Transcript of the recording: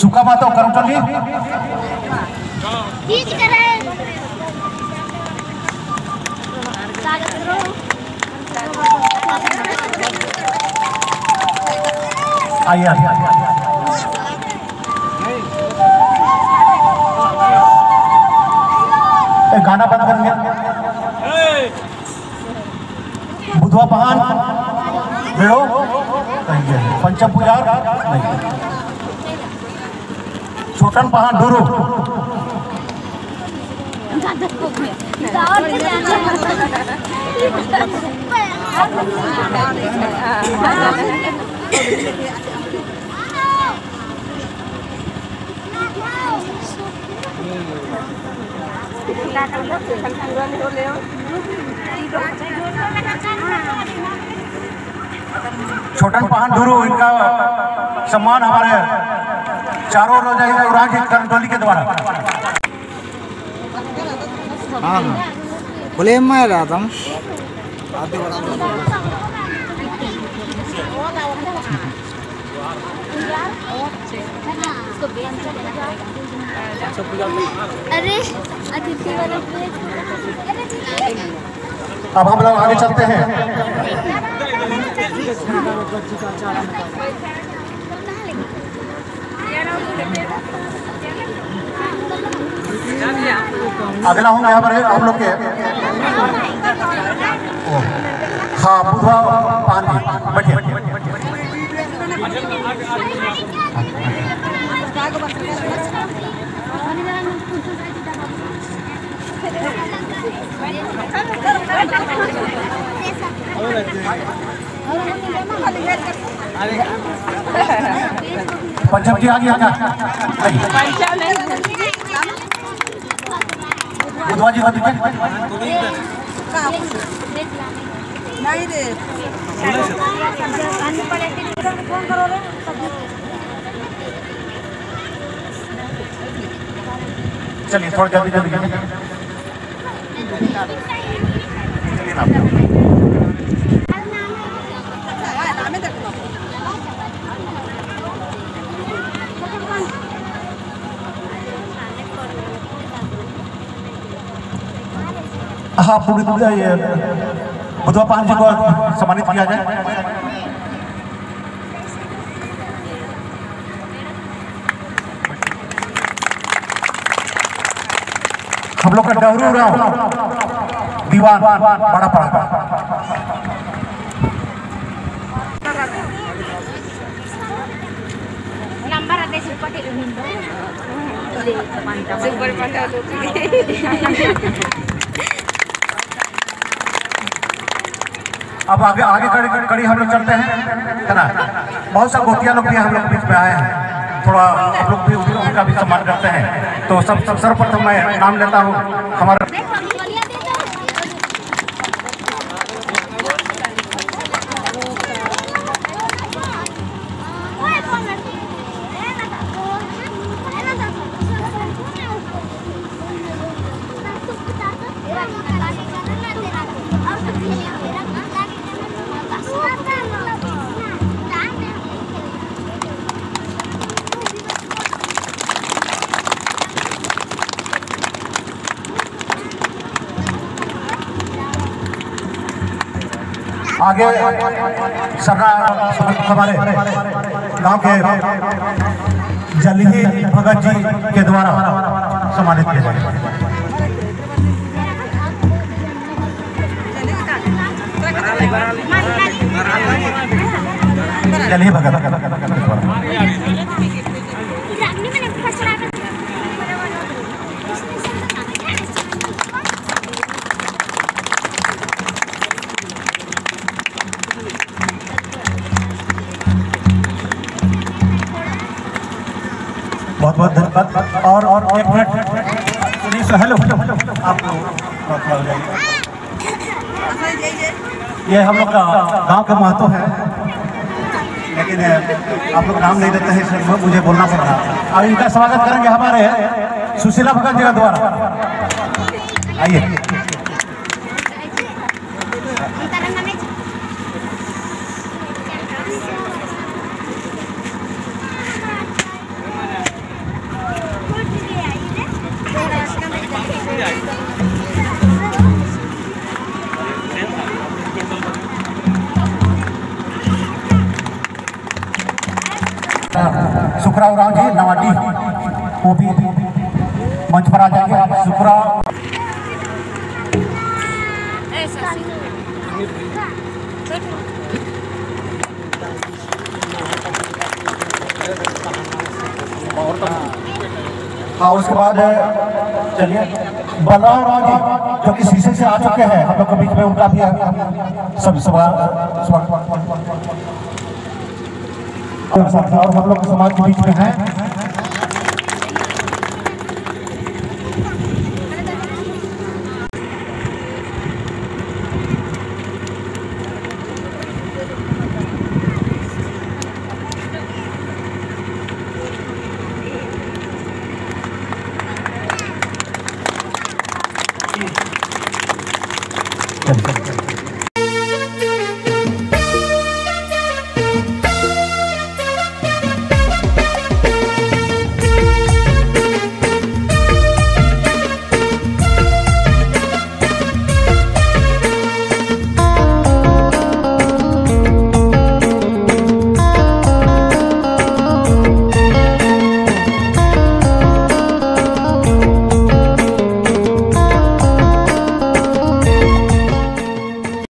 सुका बातो करमटली खींच कर आइए गाना बंद कर दिया। बुधवा पहान बेड़ो पंचम पुजार नहीं, छोटन पहान डोरो छोटन पहान डोरो, इनका सम्मान हमारे चारों रोजाई टोली के द्वारा। हाँ बोले मैं रहा था अरे अतिथि वाला अब हम लोग आगे चलते हैं। अगला होंगे यहाँ पर हम लोग के हाँ बुधवा पान बैठिए। पंचम जी आगे आगे बुधवा जी बता नहीं रे चलिए थोड़ा जल्दी जल्दी चलिए ना। हाँ पूरी बुधवा पान जी को सम्मानित किया जाए। हम लोग का डहरू राव दीवान बड़ा पड़ा नंबर आते सुपर अब आगे आगे कड़ी हम लोग चलते हैं, है ना। बहुत सा गोतिया लोग भी हम लोग बीच में आए हैं, थोड़ा आप लोग भी उनका भी सम्मान करते हैं। तो सब सर्वप्रथम मैं नाम लेता हूँ हमारा आगे सरना हमारे गांव के जलीही भगत जी के द्वारा सम्मानित किया जाएगा। जलीही भगत बहुत बहुत धन्यवाद। और एक मिनट हेलो आप ये हम लोग का गांव का महत्व है, लेकिन आप लोग नाम नहीं देते हैं इसलिए मुझे बोलना पड़ रहा है। अब इनका स्वागत करेंगे हमारे सुशीला भगत जी के द्वारा। आइए सुखरा उरांव जी नवाडी, वो भी मंच पर आ जाएंगे। सुखरा हाँ, उसके बाद चलिए बलराम राव जी जो कि शीशे से आ चुके हैं हम लोग के बीच में, उनका भी सब स्वागत और हम लोग के समाज के बीच में है।